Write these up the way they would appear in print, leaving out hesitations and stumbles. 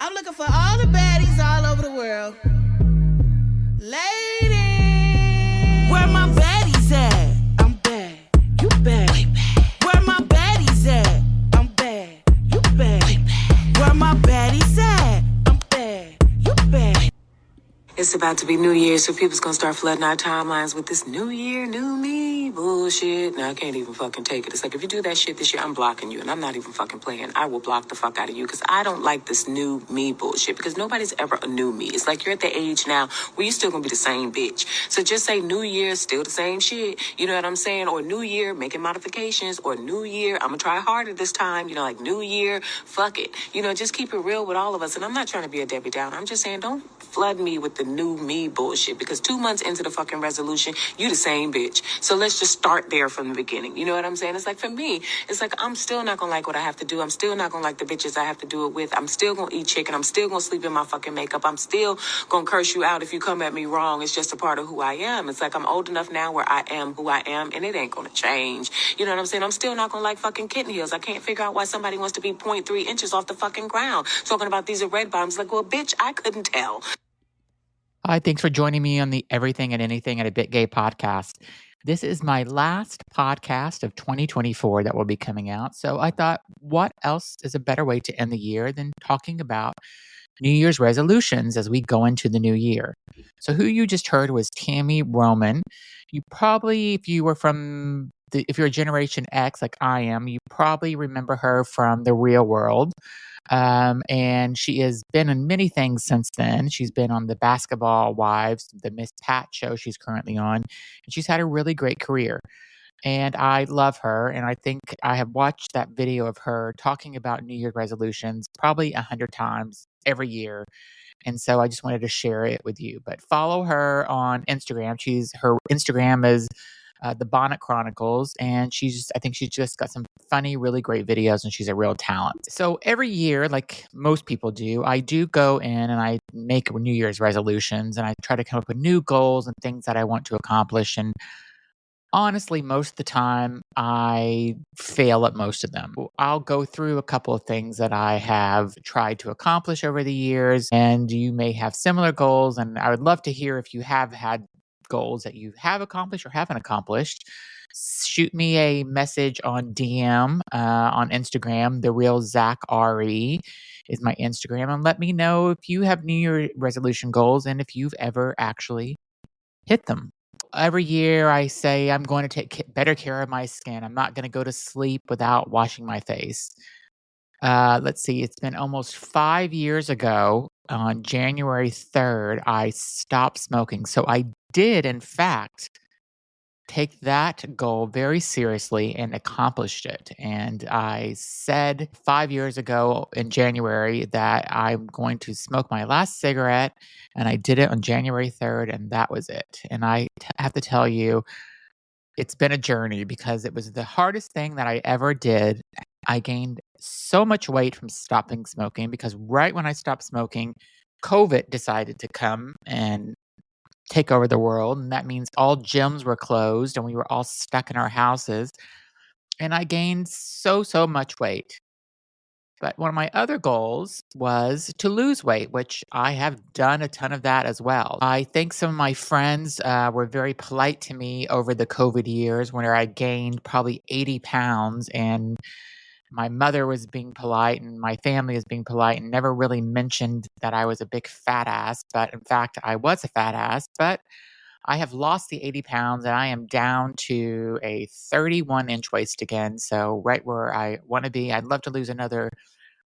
I'm looking for all the baddies all over the world. Ladies, where my baddies at? I'm bad, you bad. Way bad. Where my baddies at? I'm bad, you bad. Way bad. Where my baddies at? I'm bad, you bad. It's about to be New Year, so people's gonna start flooding our timelines with this New Year, new me bullshit. Now, I can't even fucking take it. It's like, if you do that shit this year, I'm blocking you, and I'm not even fucking playing. I will block the fuck out of you, because I don't like this new me bullshit, because nobody's ever a new me. It's like, you're at the age now where you're still gonna be the same bitch. So just say New Year, still the same shit. You know what I'm saying? Or New Year, making modifications. Or New Year, I'm gonna try harder this time. You know, like New Year, fuck it. You know, just keep it real with all of us. And I'm not trying to be a Debbie Downer. I'm just saying, don't flood me with the new me bullshit, because 2 months into the fucking resolution, you the same bitch. So let's just start there from the beginning. You know what I'm saying? It's like, for me, it's like, I'm still not gonna like what I have to do. I'm still not gonna like the bitches I have to do it with. I'm still gonna eat chicken. I'm still gonna sleep in my fucking makeup. I'm still gonna curse you out if you come at me wrong. It's just a part of who I am. It's like, I'm old enough now where I am who I am, and it ain't gonna change. You know what I'm saying? I'm still not gonna like fucking kitten heels. I can't figure out why somebody wants to be 0.3 inches off the fucking ground talking about these are red bottoms. Like, well, bitch, I couldn't tell. Hi, thanks for joining me on the Everything and Anything at a Bit Gay podcast. This is my last podcast of 2024 that will be coming out. So I thought, what else is a better way to end the year than talking about New Year's resolutions as we go into the new year? So who you just heard was Tammy Roman. You probably, if you're a Generation X like I am, you probably remember her from The Real World. And she has been in many things since then. She's been on the Basketball Wives, the Miss Pat show she's currently on, and she's had a really great career. And I love her, and I think I have watched that video of her talking about New Year's resolutions probably 100 times every year. And so I just wanted to share it with you. But follow her on Instagram. Her Instagram is the Bonnet Chronicles, and I think she's just got some funny, really great videos, and she's a real talent. So every year, like most people do, I do go in and I make New Year's resolutions, and I try to come up with new goals and things that I want to accomplish. And honestly, most of the time, I fail at most of them. I'll go through a couple of things that I have tried to accomplish over the years, and you may have similar goals, and I would love to hear if you have had goals that you have accomplished or haven't accomplished. Shoot me a message on DM on Instagram. The Real Zach RE is my Instagram, and let me know if you have New Year resolution goals and if you've ever actually hit them. Every year I say I'm going to take better care of my skin. I'm not going to go to sleep without washing my face. Let's see, it's been almost 5 years ago. On January 3rd, I stopped smoking. So I did, in fact, take that goal very seriously and accomplished it. And I said 5 years ago in January that I'm going to smoke my last cigarette, and I did it on January 3rd, and that was it. And I have to tell you, it's been a journey because it was the hardest thing that I ever did. I gained so much weight from stopping smoking because right when I stopped smoking, COVID decided to come and take over the world. And that means all gyms were closed and we were all stuck in our houses. And I gained so much weight. But one of my other goals was to lose weight, which I have done a ton of that as well. I think some of my friends were very polite to me over the COVID years where I gained probably 80 pounds, and my mother was being polite and my family was being polite and never really mentioned that I was a big fat ass. But in fact, I was a fat ass. But I have lost the 80 pounds and I am down to a 31-inch waist again. So right where I want to be. I'd love to lose another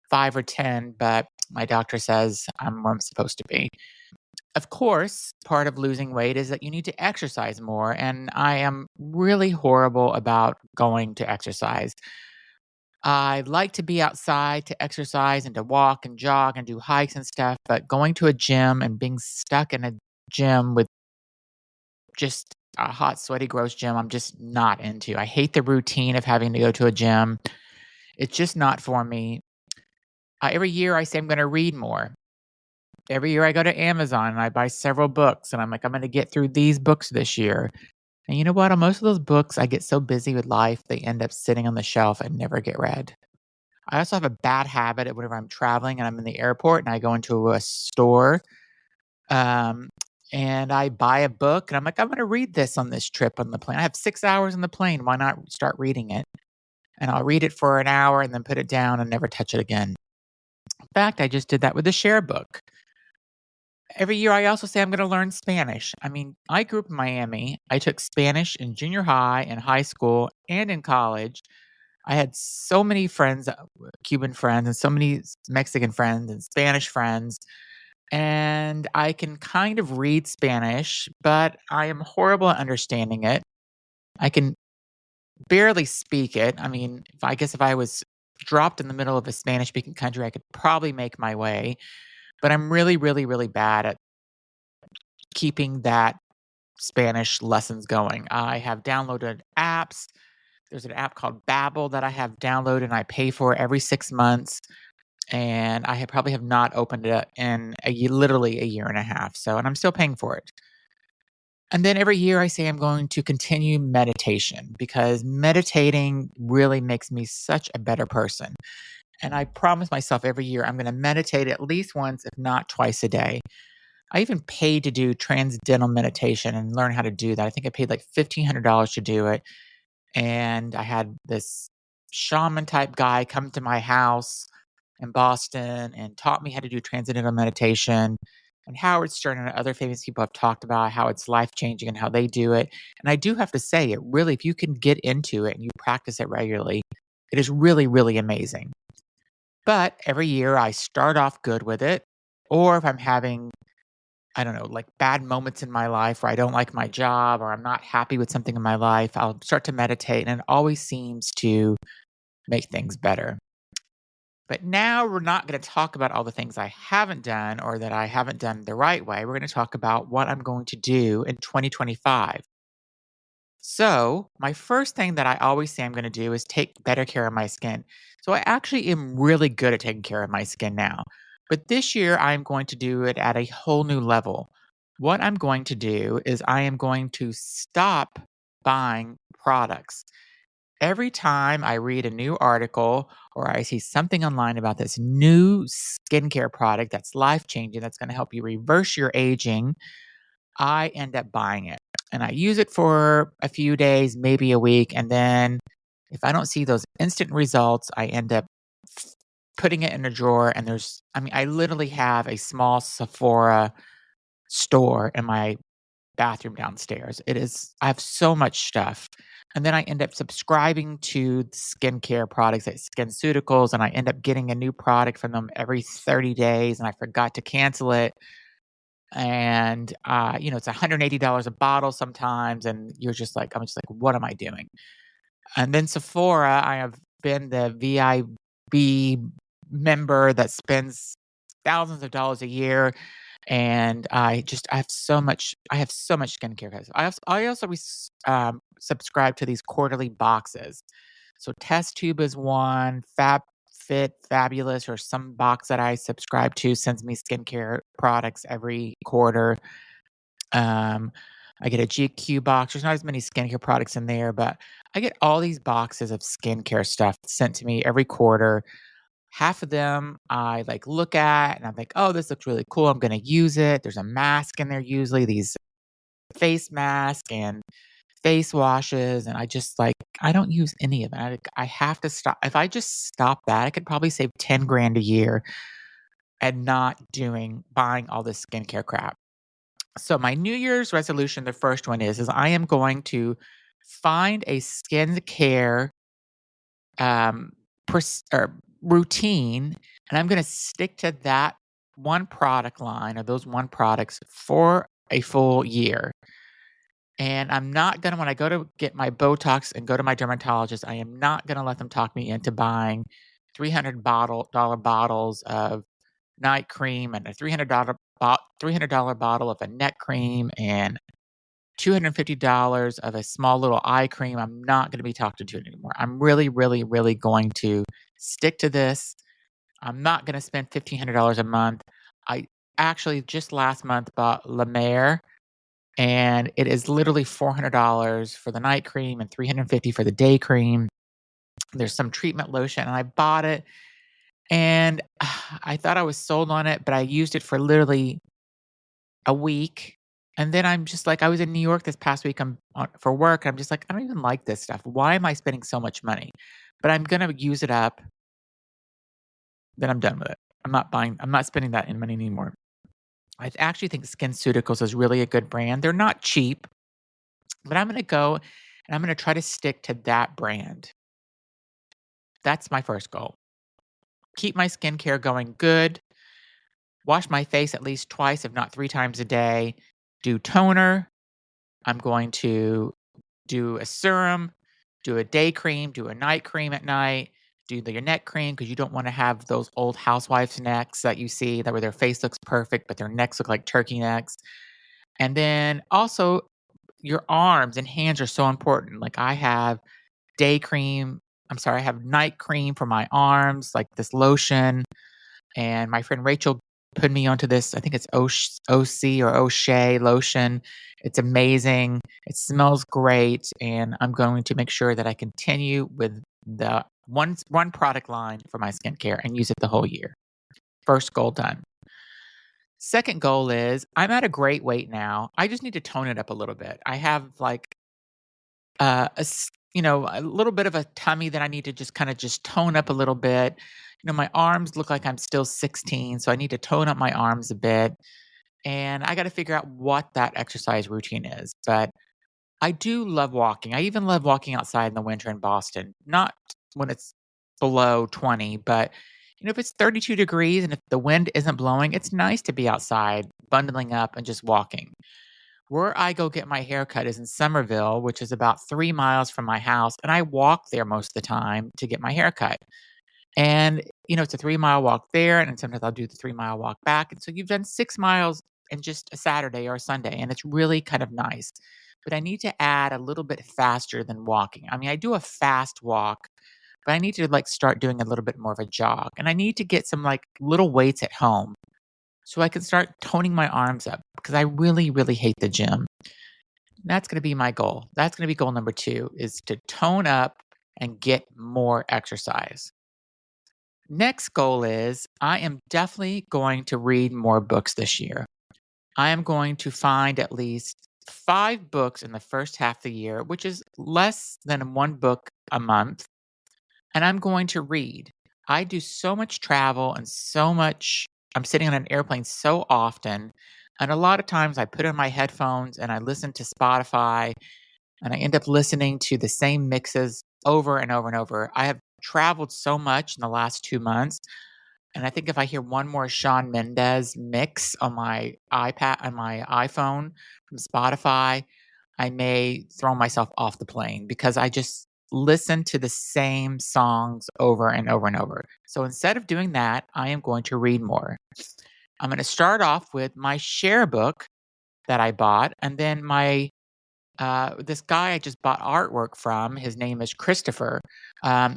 5 or 10, but my doctor says I'm where I'm supposed to be. Of course, part of losing weight is that you need to exercise more. And I am really horrible about going to exercise. I like to be outside to exercise and to walk and jog and do hikes and stuff, but going to a gym and being stuck in a gym with just a hot, sweaty, gross gym, I'm just not into. I hate the routine of having to go to a gym. It's just not for me. Every year I say I'm going to read more. Every year I go to Amazon and I buy several books and I'm like, I'm going to get through these books this year. And you know what? On most of those books, I get so busy with life, they end up sitting on the shelf and never get read. I also have a bad habit of whenever I'm traveling and I'm in the airport and I go into a store, um, and I buy a book and I'm like, I'm going to read this on this trip on the plane. I have 6 hours on the plane. Why not start reading it? And I'll read it for an hour and then put it down and never touch it again. In fact, I just did that with the share book. Every year, I also say I'm going to learn Spanish. I mean, I grew up in Miami. I took Spanish in junior high and high school and in college. I had so many friends, Cuban friends, and so many Mexican friends and Spanish friends. And I can kind of read Spanish, but I am horrible at understanding it. I can barely speak it. I mean, I guess if I was dropped in the middle of a Spanish speaking country, I could probably make my way. But I'm really, really, really bad at keeping that Spanish lessons going. I have downloaded apps. There's an app called Babbel that I have downloaded and I pay for every 6 months, and I probably have not opened it in literally a year and a half, and I'm still paying for it. And then every year I say I'm going to continue meditation because meditating really makes me such a better person. And I promise myself every year I'm going to meditate at least once, if not twice a day. I even paid to do transcendental meditation and learn how to do that. I think I paid like $1,500 to do it. And I had this shaman type guy come to my house in Boston and taught me how to do transcendental meditation. And Howard Stern and other famous people have talked about how it's life changing and how they do it. And I do have to say, it really, if you can get into it and you practice it regularly, it is really, really amazing. But every year I start off good with it. Or if I'm having, I don't know, like bad moments in my life where I don't like my job or I'm not happy with something in my life, I'll start to meditate and it always seems to make things better. But now we're not going to talk about all the things I haven't done or that I haven't done the right way. We're going to talk about what I'm going to do in 2025. So, my first thing that I always say I'm going to do is take better care of my skin. So, I actually am really good at taking care of my skin now. But this year, I'm going to do it at a whole new level. What I'm going to do is I am going to stop buying products. Every time I read a new article or I see something online about this new skincare product that's life changing, that's going to help you reverse your aging, I end up buying it. And I use it for a few days, maybe a week. And then if I don't see those instant results, I end up putting it in a drawer. And I literally have a small Sephora store in my bathroom downstairs. I have so much stuff. And then I end up subscribing to skincare products at SkinCeuticals, and I end up getting a new product from them every 30 days, and I forgot to cancel it. And, it's $180 a bottle sometimes, and I'm just like, what am I doing? And then Sephora, I have been the VIB member that spends thousands of dollars a year, and I have so much skincare guys. I also subscribe to these quarterly boxes. So Test Tube is one, Fit Fabulous or some box that I subscribe to sends me skincare products every quarter. Um, I get a GQ box. There's not as many skincare products in there, but I get all these boxes of skincare stuff sent to me every quarter. Half of them I like look at and I'm like, oh, this looks really cool. I'm going to use it. There's a mask in there, usually these face masks and face washes. And I don't use any of it. I have to stop. If I just stop that, I could probably save 10 grand a year and not buying all this skincare crap. So my New Year's resolution, the first one is I am going to find a skincare um, routine, and I'm going to stick to that one product line or those one products for a full year. And I'm not going to, when I go to get my Botox and go to my dermatologist, I am not going to let them talk me into buying $300 bottles of night cream and a $300 bottle of a neck cream and $250 of a small little eye cream. I'm not going to be talked into it anymore. I'm really, really, really going to stick to this. I'm not going to spend $1,500 a month. I actually just last month bought La Mer, and it is literally $400 for the night cream and $350 for the day cream. There's some treatment lotion, and I bought it, and I thought I was sold on it, but I used it for literally a week. And then I'm just like, I was in New York this past week for work. I'm just like, I don't even like this stuff. Why am I spending so much money? But I'm going to use it up. Then I'm done with it. I'm not spending that in money anymore. I actually think SkinCeuticals is really a good brand. They're not cheap, but I'm going to go and I'm going to try to stick to that brand. That's my first goal. Keep my skincare going good. Wash my face at least twice, if not 3 times a day. Do toner. I'm going to do a serum, do a day cream, do a night cream at night, do your neck cream because you don't want to have those old housewives' necks that you see that where their face looks perfect, but their necks look like turkey necks. And then also your arms and hands are so important. Like I have I have night cream for my arms, like this lotion. And my friend Rachel put me onto this. I think it's OC or O'Shea lotion. It's amazing. It smells great. And I'm going to make sure that I continue with the one product line for my skincare and use it the whole year. First goal done. Second goal is I'm at a great weight now. I just need to tone it up a little bit. I have like a little bit of a tummy that I need to just tone up a little bit. My arms look like I'm still 16, so I need to tone up my arms a bit. And I got to figure out what that exercise routine is. But I do love walking. I even love walking outside in the winter in Boston. Not when it's below 20, but if it's 32 degrees and if the wind isn't blowing, it's nice to be outside, bundling up and just walking. Where I go get my hair cut is in Somerville, which is about 3 miles from my house, and I walk there most of the time to get my hair cut. And, it's a 3-mile walk there, and then sometimes I'll do the 3-mile walk back, and so you've done 6 miles in just a Saturday or a Sunday, and it's really kind of nice. But I need to add a little bit faster than walking. I mean, I do a fast walk, but I need to, start doing a little bit more of a jog, and I need to get some, little weights at home so I can start toning my arms up because I really, really hate the gym. That's going to be my goal. That's going to be goal number 2 is to tone up and get more exercise. Next goal is I am definitely going to read more books this year. I am going to find at least 5 books in the first half of the year, which is less than 1 book a month. And I'm going to read. I do so much travel and I'm sitting on an airplane so often. And a lot of times I put in my headphones and I listen to Spotify and I end up listening to the same mixes over and over and over. I have traveled so much in the last 2 months. And I think if I hear one more Shawn Mendes mix on my iPhone from Spotify, I may throw myself off the plane because I just listen to the same songs over and over and over. So instead of doing that, I am going to read more. I'm going to start off with my share book that I bought, and then this guy I just bought artwork from. His name is Christopher.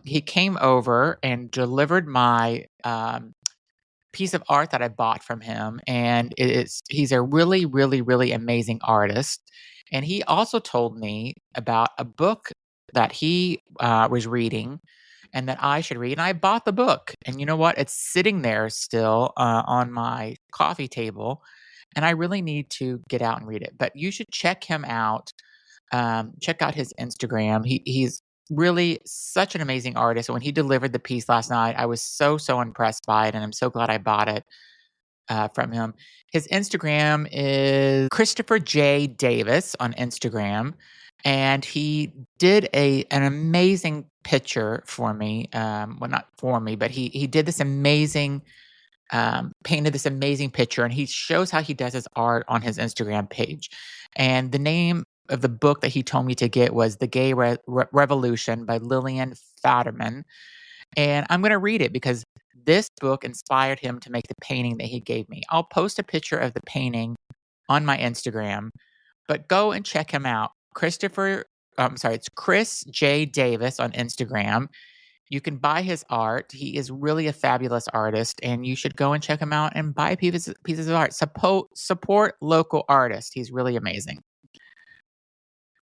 He came over and delivered my piece of art that I bought from him, and he's a really, really, really amazing artist. And he also told me about a book that he was reading and that I should read. And I bought the book. And you know what? It's sitting there still on my coffee table. And I really need to get out and read it. But you should check him out. Check out his Instagram. He's really such an amazing artist. And when he delivered the piece last night, I was so, so impressed by it. And I'm so glad I bought it from him. His Instagram is Christopher J. Davis on Instagram. And he did an amazing picture for me. Well, not for me, but he did this amazing, painted this amazing picture. And he shows how he does his art on his Instagram page. And the name of the book that he told me to get was The Gay Revolution by Lillian Faderman. And I'm going to read it because this book inspired him to make the painting that he gave me. I'll post a picture of the painting on my Instagram, but go and check him out. It's Chris J. Davis on Instagram. You can buy his art. He is really a fabulous artist, and you should go and check him out and buy pieces of art. Support local artists. He's really amazing.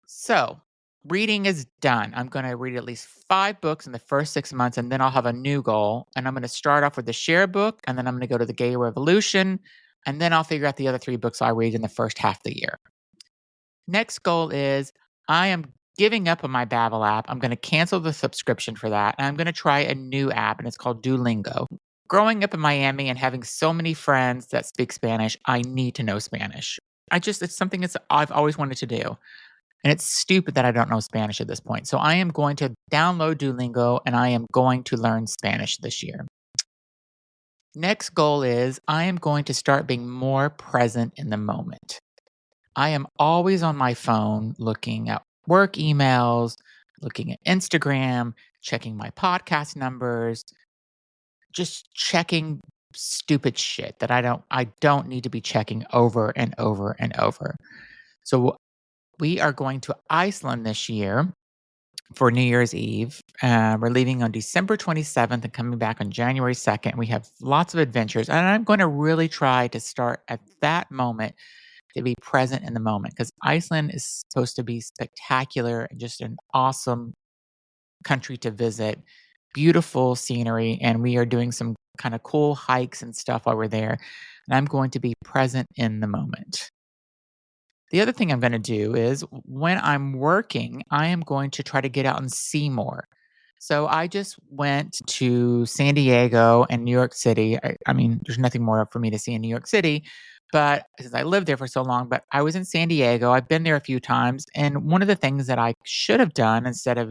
So, reading is done. I'm going to read at least 5 books in the first 6 months, and then I'll have a new goal. And I'm going to start off with the share book, and then I'm going to go to the Gay Revolution, and then I'll figure out the other 3 books I read in the first half of the year. Next goal is I am giving up on my Babbel app. I'm going to cancel the subscription for that, and I'm going to try a new app, and it's called Duolingo. Growing up in Miami and having so many friends that speak Spanish, I need to know Spanish. It's something I've always wanted to do. And it's stupid that I don't know Spanish at this point. So I am going to download Duolingo and I am going to learn Spanish this year. Next goal is I am going to start being more present in the moment. I am always on my phone looking at work emails, looking at Instagram, checking my podcast numbers, just checking stupid shit that I don't need to be checking over and over and over. So we are going to Iceland this year for New Year's Eve. We're leaving on December 27th and coming back on January 2nd. We have lots of adventures, and I'm going to really try to start at that moment to be present in the moment because Iceland is supposed to be spectacular and just an awesome country to visit, beautiful scenery, and we are doing some kind of cool hikes and stuff while we're there. And I'm going to be present in the moment. The other thing I'm going to do is when I'm working, I am going to try to get out and see more. So I just went to San Diego and New York City. I mean, there's nothing more for me to see in New York City, but since I lived there for so long, but I was in San Diego. I've been there a few times. And one of the things that I should have done instead of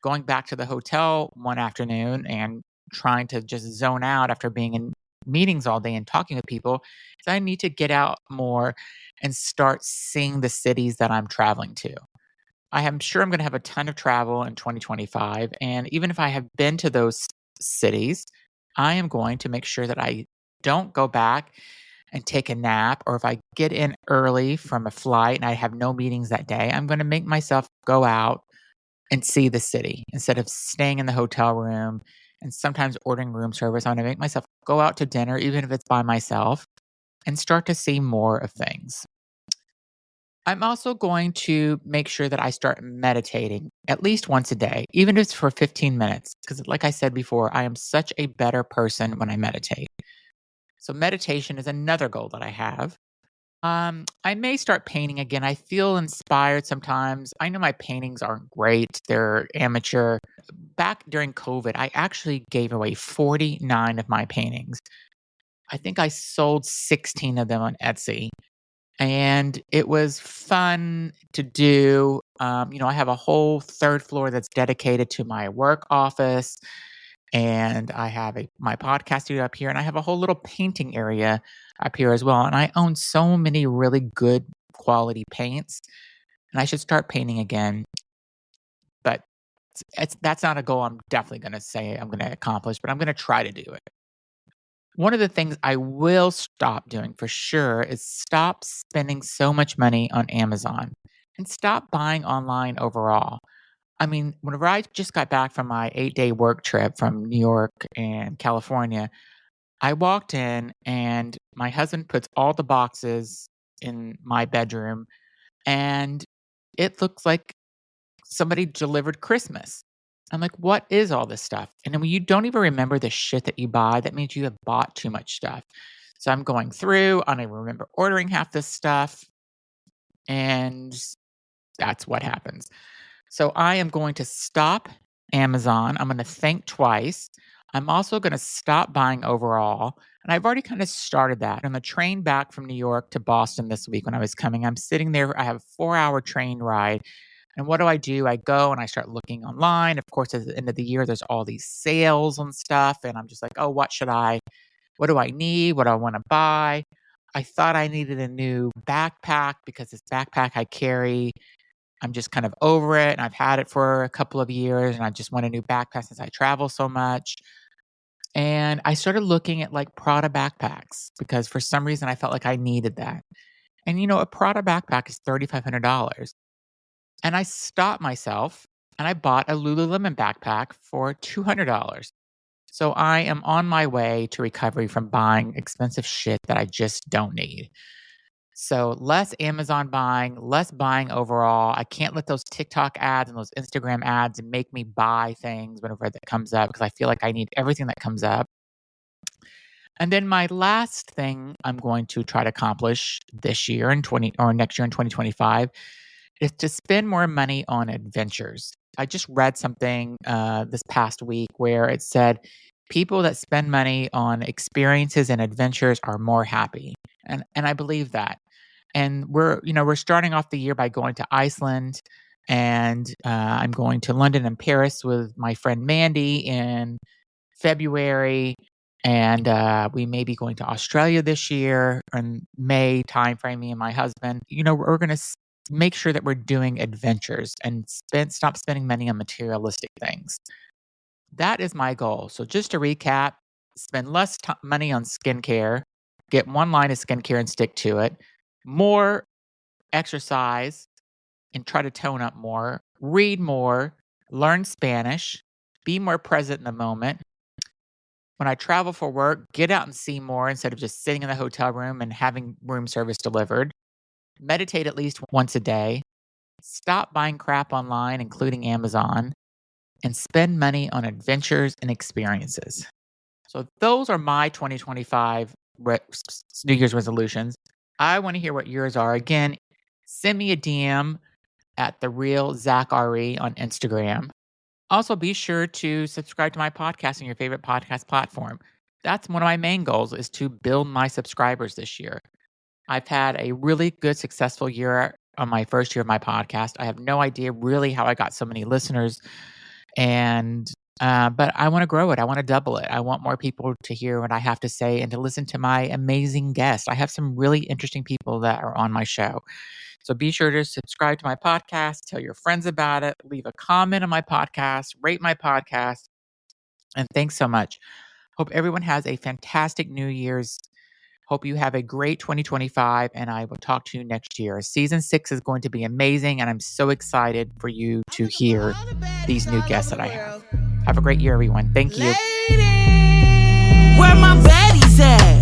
going back to the hotel one afternoon and trying to just zone out after being in meetings all day and talking with people is I need to get out more and start seeing the cities that I'm traveling to. I am sure I'm going to have a ton of travel in 2025. And even if I have been to those cities, I am going to make sure that I don't go back and take a nap. Or if I get in early from a flight and I have no meetings that day, I'm going to make myself go out and see the city instead of staying in the hotel room and sometimes ordering room service. I'm going to make myself go out to dinner, even if it's by myself, and start to see more of things. I'm also going to make sure that I start meditating at least once a day, even if it's for 15 minutes. Because, like I said before, I am such a better person when I meditate. So, meditation is another goal that I have. I may start painting again. I feel inspired sometimes. I know my paintings aren't great, they're amateur. Back during COVID, I actually gave away 49 of my paintings. I think I sold 16 of them on Etsy. And it was fun to do. I have a whole 3rd floor that's dedicated to my work office. And I have my podcast studio up here, and I have a whole little painting area up here as well. And I own so many really good quality paints, and I should start painting again. But that's not a goal I'm definitely going to say I'm going to accomplish, but I'm going to try to do it. One of the things I will stop doing for sure is stop spending so much money on Amazon and stop buying online overall. I mean, whenever I just got back from my 8-day work trip from New York and California, I walked in and my husband puts all the boxes in my bedroom and it looks like somebody delivered Christmas. I'm like, what is all this stuff? And then when you don't even remember the shit that you buy, that means you have bought too much stuff. So I'm going through, I don't even remember ordering half this stuff. And that's what happens. So I am going to stop Amazon. I'm going to think twice. I'm also going to stop buying overall. And I've already kind of started that. On the train back from New York to Boston this week when I was coming, I'm sitting there. I have a 4-hour train ride. And what do? I go and I start looking online. Of course, at the end of the year, there's all these sales and stuff. And I'm just like, oh, what do I need? What do I want to buy? I thought I needed a new backpack because this backpack I carry, I'm just kind of over it. And I've had it for a couple of years and I just want a new backpack since I travel so much. And I started looking at like Prada backpacks because for some reason I felt like I needed that. And a Prada backpack is $3,500. And I stopped myself and I bought a Lululemon backpack for $200. So I am on my way to recovery from buying expensive shit that I just don't need. So less Amazon buying, less buying overall. I can't let those TikTok ads and those Instagram ads make me buy things whenever that comes up because I feel like I need everything that comes up. And then my last thing I'm going to try to accomplish this year in next year in 2025 is to spend more money on adventures. I just read something this past week where it said people that spend money on experiences and adventures are more happy. And I believe that. And we're starting off the year by going to Iceland, and I'm going to London and Paris with my friend Mandy in February, and we may be going to Australia this year in May timeframe. Me and my husband, we're going to make sure that we're doing adventures and stop spending money on materialistic things. That is my goal. So just to recap, spend less money on skincare, get one line of skincare and stick to it, more exercise and try to tone up more, read more, learn Spanish, be more present in the moment. When I travel for work, get out and see more instead of just sitting in the hotel room and having room service delivered. Meditate at least once a day. Stop buying crap online, including Amazon, and spend money on adventures and experiences. So those are my 2025 New Year's resolutions. I want to hear what yours are. Again, send me a DM at @TheRealZachRE on Instagram. Also, be sure to subscribe to my podcast on your favorite podcast platform. That's one of my main goals, is to build my subscribers this year. I've had a really good, successful year on my first year of my podcast. I have no idea really how I got so many listeners, but I want to grow it. I want to double it. I want more people to hear what I have to say and to listen to my amazing guests. I have some really interesting people that are on my show. So be sure to subscribe to my podcast, tell your friends about it, leave a comment on my podcast, rate my podcast. And thanks so much. Hope everyone has a fantastic New Year's. Hope you have a great 2025, and I will talk to you next year. Season 6 is going to be amazing, and I'm so excited for you to hear these new guests that I have. Have a great year, everyone. Thank you. Lady, where my baddies at?